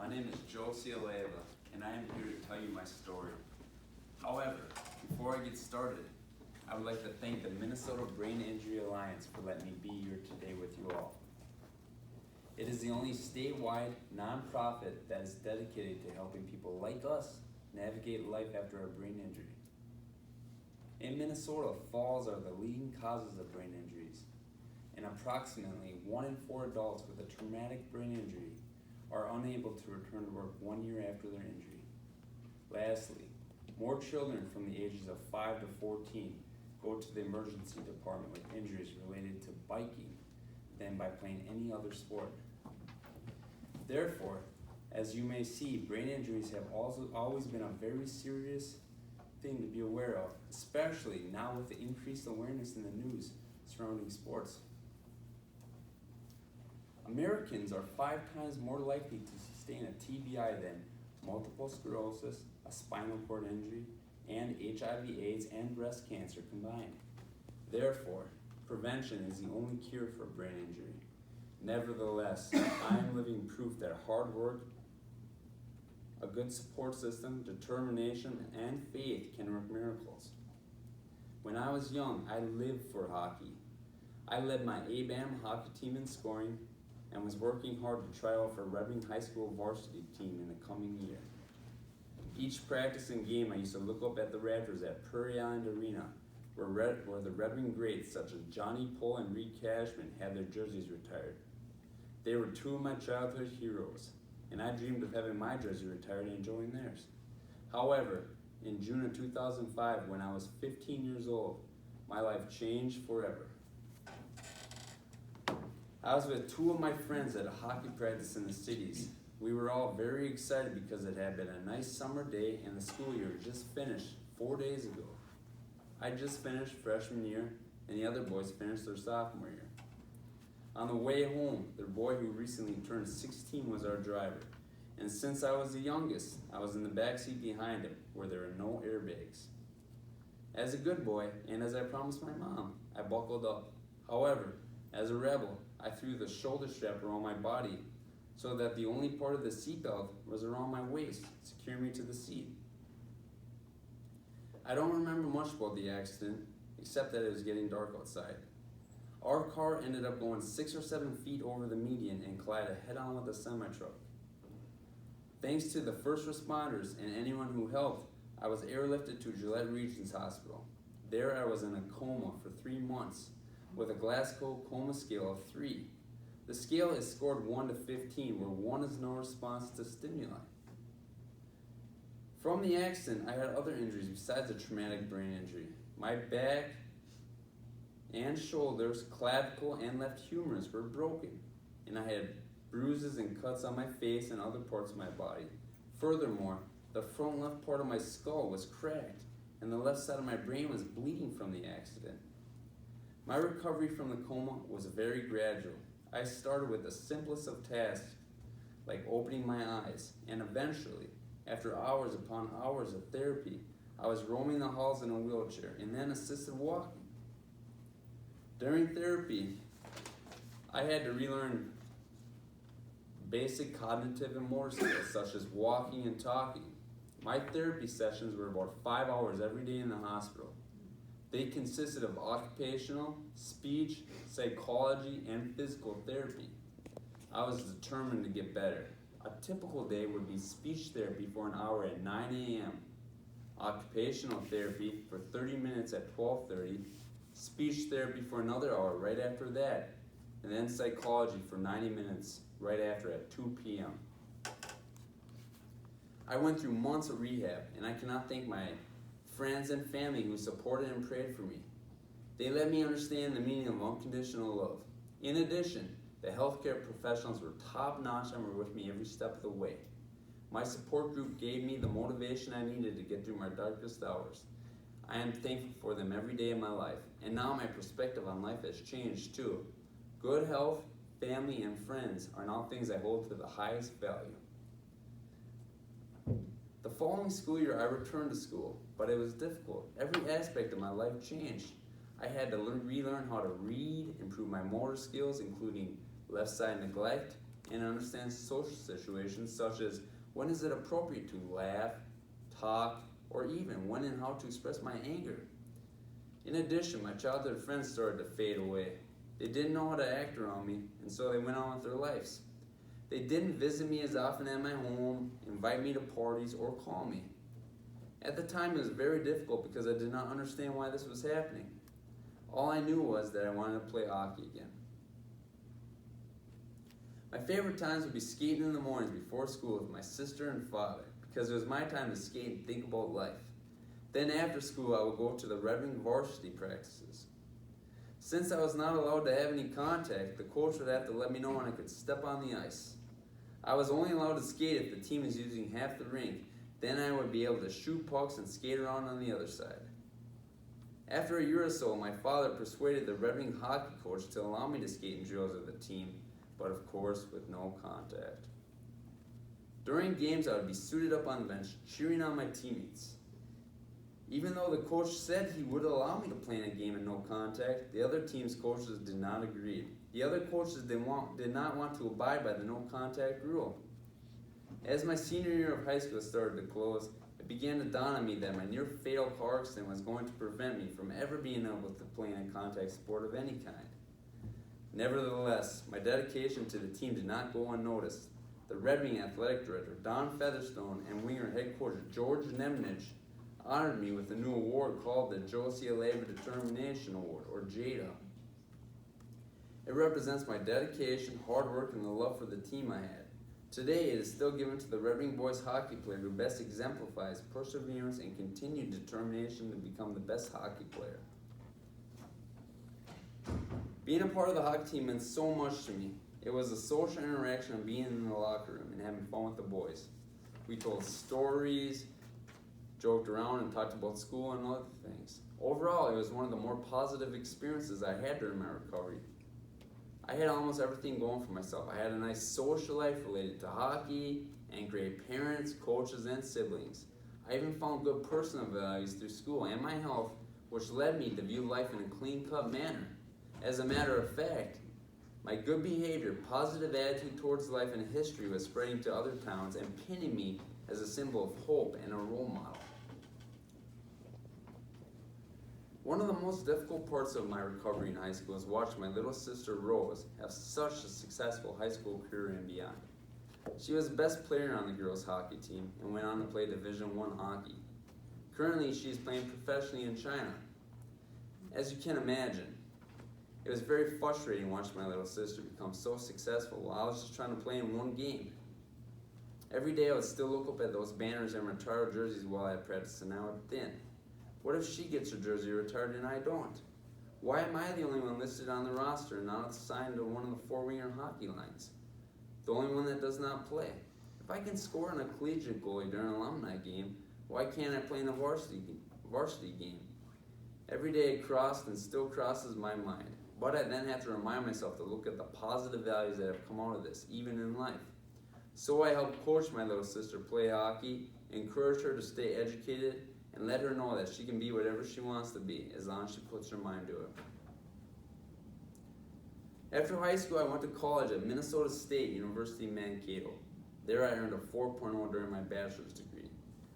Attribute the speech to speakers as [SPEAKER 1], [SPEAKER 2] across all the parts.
[SPEAKER 1] My name is Josie Alleva, and I am here to tell you my story. However, before I get started, I would like to thank the Minnesota Brain Injury Alliance for letting me be here today with you all. It is the only statewide nonprofit that is dedicated to helping people like us navigate life after a brain injury. In Minnesota, falls are the leading causes of brain injuries, and approximately 1 in 4 adults with a traumatic brain injury are unable to return to work 1 year after their injury. Lastly, more children from the ages of 5 to 14 go to the emergency department with injuries related to biking than by playing any other sport. Therefore, as you may see, brain injuries have also always been a very serious thing to be aware of, especially now with the increased awareness in the news surrounding sports. Americans are 5 times more likely to sustain a TBI than multiple sclerosis, a spinal cord injury, and HIV/AIDS and breast cancer combined. Therefore, prevention is the only cure for brain injury. Nevertheless, I am living proof that hard work, a good support system, determination, and faith can work miracles. When I was young, I lived for hockey. I led my A-BAM hockey team in scoring and was working hard to try out for Red Wing High School varsity team in the coming year. Each practice and game, I used to look up at the rafters at Prairie Island Arena, where the Red Wing greats such as Johnny Pohl and Reed Cashman had their jerseys retired. They were 2 of my childhood heroes, and I dreamed of having my jersey retired and enjoying theirs. However, in June of 2005, when I was 15 years old, my life changed forever. I was with 2 of my friends at a hockey practice in the cities. We were all very excited because it had been a nice summer day and the school year just finished 4 days ago. I just finished freshman year and the other boys finished their sophomore year. On the way home, their boy who recently turned 16 was our driver. And since I was the youngest, I was in the back seat behind him where there were no airbags. As a good boy, and as I promised my mom, I buckled up. However, as a rebel, I threw the shoulder strap around my body so that the only part of the seatbelt was around my waist, securing me to the seat. I don't remember much about the accident, except that it was getting dark outside. Our car ended up going 6 or 7 feet over the median and collided head-on with a semi-truck. Thanks to the first responders and anyone who helped, I was airlifted to Gillette Regions Hospital. There I was in a coma for 3 months with a Glasgow coma scale of 3. The scale is scored 1 to 15, where 1 is no response to stimuli. From the accident, I had other injuries besides a traumatic brain injury. My back and shoulders, clavicle, and left humerus were broken, and I had bruises and cuts on my face and other parts of my body. Furthermore, the front left part of my skull was cracked, and the left side of my brain was bleeding from the accident. My recovery from the coma was very gradual. I started with the simplest of tasks, like opening my eyes, and eventually, after hours upon hours of therapy, I was roaming the halls in a wheelchair and then assisted walking. During therapy, I had to relearn basic cognitive and motor skills such as walking and talking. My therapy sessions were about 5 hours every day in the hospital. They consisted of occupational, speech, psychology, and physical therapy. I was determined to get better. A typical day would be speech therapy for an hour at 9 a.m., occupational therapy for 30 minutes at 12:30, speech therapy for another hour right after that, and then psychology for 90 minutes right after at 2 p.m. I went through months of rehab, and I cannot thank my friends and family who supported and prayed for me. They let me understand the meaning of unconditional love. In addition, the healthcare professionals were top-notch and were with me every step of the way. My support group gave me the motivation I needed to get through my darkest hours. I am thankful for them every day of my life, and now my perspective on life has changed too. Good health, family, and friends are now things I hold to the highest value. The following school year, I returned to school, but it was difficult. Every aspect of my life changed. I had to relearn how to read, improve my motor skills, including left side neglect, and understand social situations such as when is it appropriate to laugh, talk, or even when and how to express my anger. In addition, my childhood friends started to fade away. They didn't know how to act around me, and so they went on with their lives. They didn't visit me as often at my home, invite me to parties, or call me. At the time, it was very difficult because I did not understand why this was happening. All I knew was that I wanted to play hockey again. My favorite times would be skating in the mornings before school with my sister and father, because it was my time to skate and think about life. Then after school, I would go to the Red Wing varsity practices. Since I was not allowed to have any contact, the coach would have to let me know when I could step on the ice. I was only allowed to skate if the team is using half the rink. Then I would be able to shoot pucks and skate around on the other side. After a year or so, my father persuaded the Red Wing hockey coach to allow me to skate in drills with the team, but of course with no contact. During games, I would be suited up on the bench, cheering on my teammates. Even though the coach said he would allow me to play in a game in no contact, the other team's coaches did not agree. The other coaches did not want to abide by the no contact rule. As my senior year of high school started to close, it began to dawn on me that my near fatal car accident was going to prevent me from ever being able to play in a contact sport of any kind. Nevertheless, my dedication to the team did not go unnoticed. The Red Wing athletic director, Don Featherstone, and winger head coach George Nemnich honored me with a new award called the Josie Alleva Determination Award, or JADA. It represents my dedication, hard work, and the love for the team I had. Today, it is still given to the Red Wing boys hockey player who best exemplifies perseverance and continued determination to become the best hockey player. Being a part of the hockey team meant so much to me. It was a social interaction of being in the locker room and having fun with the boys. We told stories, joked around, and talked about school and other things. Overall, it was one of the more positive experiences I had during my recovery. I had almost everything going for myself. I had a nice social life related to hockey, and great parents, coaches, and siblings. I even found good personal values through school and my health, which led me to view life in a clean-cut manner. As a matter of fact, my good behavior, positive attitude towards life and history was spreading to other towns and pinning me as a symbol of hope and a role model. One of the most difficult parts of my recovery in high school is watching my little sister Rose have such a successful high school career and beyond. She was the best player on the girls' hockey team and went on to play Division I hockey. Currently, she is playing professionally in China. As you can imagine, it was very frustrating watching my little sister become so successful while I was just trying to play in one game. Every day I would still look up at those banners and retired jerseys while I practiced, and I would think, what if she gets her jersey retired and I don't? Why am I the only one listed on the roster and not assigned to one of the four-winger hockey lines? The only one that does not play. If I can score in a collegiate goalie during an alumni game, why can't I play in a varsity game? Every day it crossed and still crosses my mind, but I then have to remind myself to look at the positive values that have come out of this, even in life. So I helped coach my little sister play hockey, encourage her to stay educated, and let her know that she can be whatever she wants to be, as long as she puts her mind to it. After high school, I went to college at Minnesota State University Mankato. There I earned a 4.0 during my bachelor's degree,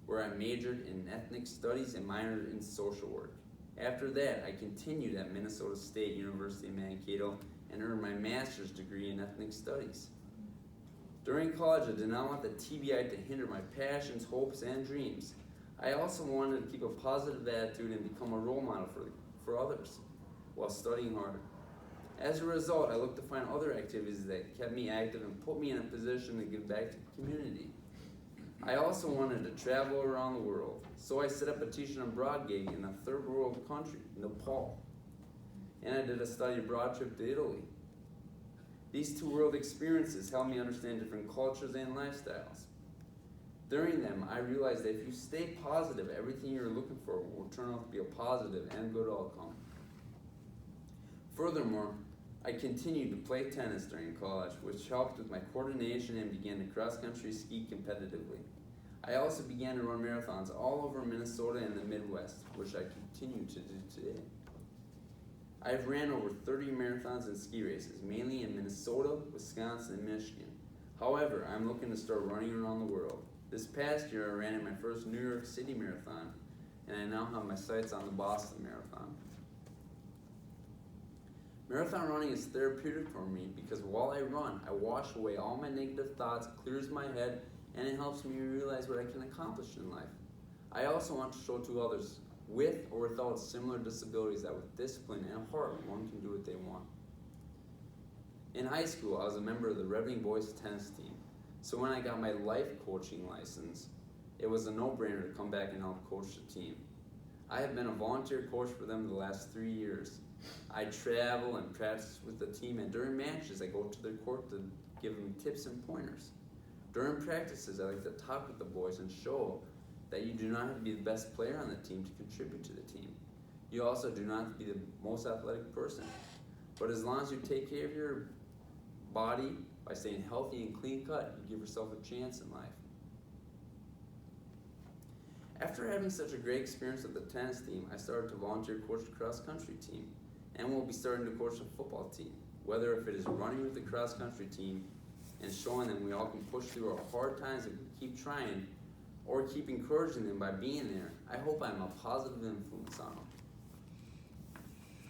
[SPEAKER 1] where I majored in ethnic studies and minored in social work. After that, I continued at Minnesota State University Mankato and earned my master's degree in ethnic studies. During college, I did not want the TBI to hinder my passions, hopes, and dreams. I also wanted to keep a positive attitude and become a role model for others while studying harder. As a result, I looked to find other activities that kept me active and put me in a position to give back to the community. I also wanted to travel around the world, so I set up a teaching abroad gig in a third world country, Nepal. And I did a study abroad trip to Italy. These two world experiences helped me understand different cultures and lifestyles. During them, I realized that if you stay positive, everything you're looking for will turn out to be a positive and good outcome. Furthermore, I continued to play tennis during college, which helped with my coordination and began to cross-country ski competitively. I also began to run marathons all over Minnesota and the Midwest, which I continue to do today. I've ran over 30 marathons and ski races, mainly in Minnesota, Wisconsin, and Michigan. However, I'm looking to start running around the world. This past year, I ran in my first New York City marathon, and I now have my sights on the Boston Marathon. Marathon running is therapeutic for me because while I run, I wash away all my negative thoughts, clears my head, and it helps me realize what I can accomplish in life. I also want to show to others with or without similar disabilities that with discipline and heart, one can do what they want. In high school, I was a member of the Reading boys tennis team, so when I got my life coaching license, it was a no-brainer to come back and help coach the team. I have been a volunteer coach for them the last 3 years. I travel and practice with the team, and during matches, I go to their court to give them tips and pointers. During practices, I like to talk with the boys and show that you do not have to be the best player on the team to contribute to the team. You also do not have to be the most athletic person. But as long as you take care of your body by staying healthy and clean cut, you give yourself a chance in life. After having such a great experience with the tennis team, I started to volunteer coach the cross country team, and will be starting to coach the football team. Whether if it is running with the cross country team and showing them we all can push through our hard times and keep trying, or keep encouraging them by being there, I hope I'm a positive influence on them.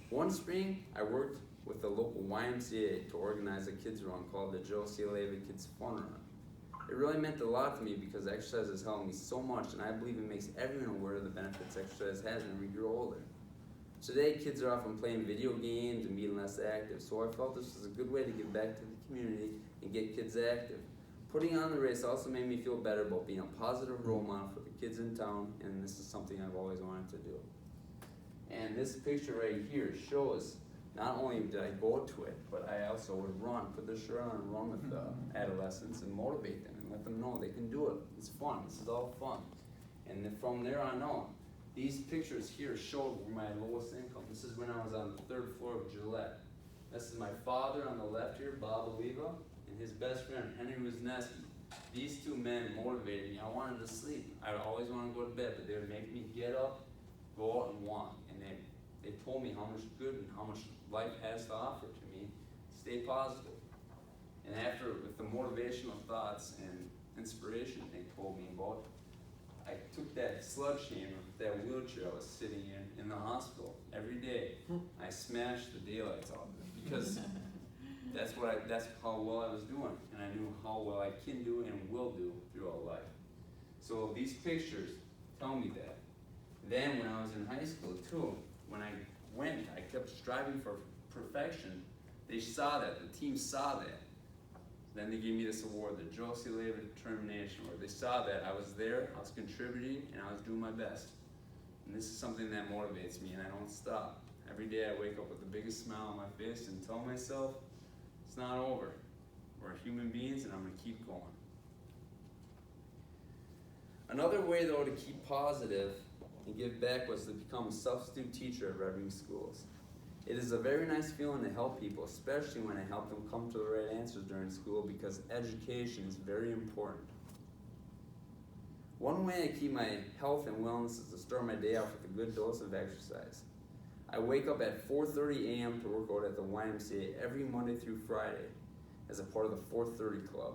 [SPEAKER 1] One spring, I worked with the local YMCA to organize a kids run called the Josie Alleva Kids Fun Run. It really meant a lot to me because exercise has helped me so much, and I believe it makes everyone aware of the benefits exercise has when we grow older. Today, kids are often playing video games and being less active, so I felt this was a good way to give back to the community and get kids active. Putting on the race also made me feel better about being a positive role model for the kids in town, and this is something I've always wanted to do. And this picture right here shows not only did I go to it, but I also would run, put the shirt on and run with the adolescents and motivate them and let them know they can do it. It's fun. This is all fun. And then from there on out, these pictures here show my lowest income. This is when I was on the 3rd floor of Gillette. This is my father on the left here, Bob Alleva, and his best friend, Henry Wisniewski. These two men motivated me. I wanted to sleep. I always wanted to go to bed, but they would make me get up, go out and walk. And they told me how much good and how much life has to offer to me. Stay positive. And after, with the motivational thoughts and inspiration they told me about, I took that sledgehammer, that wheelchair I was sitting in the hospital every day. I smashed the daylights out of it because that's how well I was doing, and I knew how well I can do and will do throughout life. So these pictures tell me that. Then when I was in high school too, when I kept striving for perfection. They saw that, the team saw that. Then they gave me this award, the Josie Alleva Determination Award. They saw that I was there, I was contributing, and I was doing my best. And this is something that motivates me, and I don't stop. Every day I wake up with the biggest smile on my face and tell myself, it's not over. We're human beings, and I'm gonna keep going. Another way, though, to keep positive and give back was to become a substitute teacher at Reading schools. It is a very nice feeling to help people, especially when I help them come to the right answers during school, because education is very important. One way I keep my health and wellness is to start my day off with a good dose of exercise. I wake up at 4:30 a.m. to work out at the YMCA every Monday through Friday as a part of the 4:30 Club.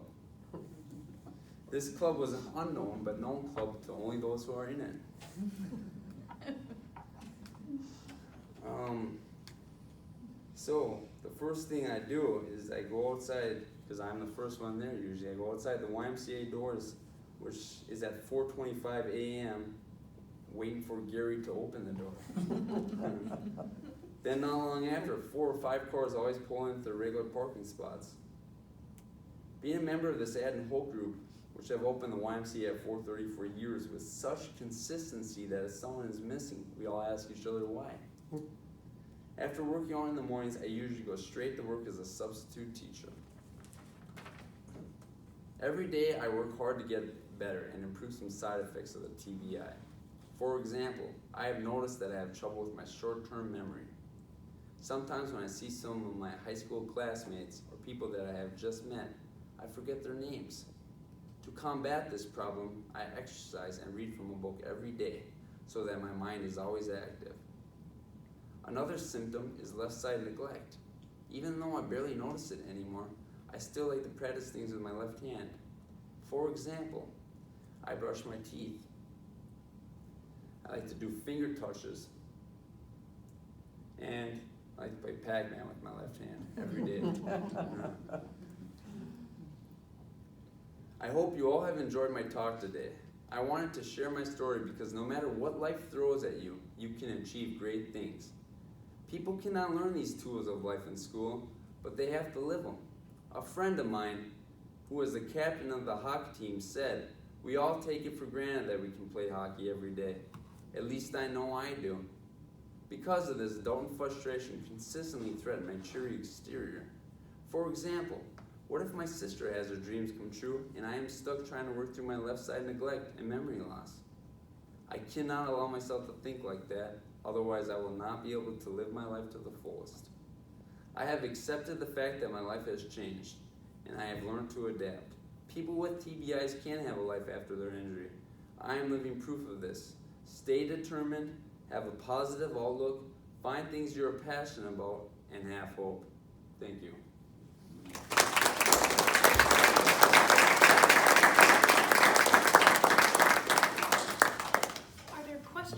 [SPEAKER 1] This club was an unknown but known club to only those who are in it. So the first thing I do is I go outside, because I'm the first one there usually. I go outside the YMCA doors, which is at 4:25 a.m., waiting for Gary to open the door. Then not long after, 4 or 5 cars always pull into the regular parking spots. Being a member of this Ad and Hope group, which have opened the YMCA at 4:30 for years with such consistency that if someone is missing, we all ask each other why. After working on in the mornings, I usually go straight to work as a substitute teacher. Every day I work hard to get better and improve some side effects of the TBI. For example, I have noticed that I have trouble with my short-term memory. Sometimes when I see some of my high school classmates or people that I have just met, I forget their names. To combat this problem, I exercise and read from a book every day so that my mind is always active. Another symptom is left side neglect. Even though I barely notice it anymore, I still like to practice things with my left hand. For example, I brush my teeth. I like to do finger touches. And I like to play Pac-Man with my left hand every day. I hope you all have enjoyed my talk today. I wanted to share my story because no matter what life throws at you, you can achieve great things. People cannot learn these tools of life in school, but they have to live them. A friend of mine, who was the captain of the hockey team, said, "We all take it for granted that we can play hockey every day. At least I know I do." Because of this, doubt and frustration consistently threaten my cheery exterior. For example, what if my sister has her dreams come true and I am stuck trying to work through my left side neglect and memory loss? I cannot allow myself to think like that, otherwise I will not be able to live my life to the fullest. I have accepted the fact that my life has changed, and I have learned to adapt. People with TBIs can have a life after their injury. I am living proof of this. Stay determined, have a positive outlook, find things you're passionate about, and have hope. Thank you.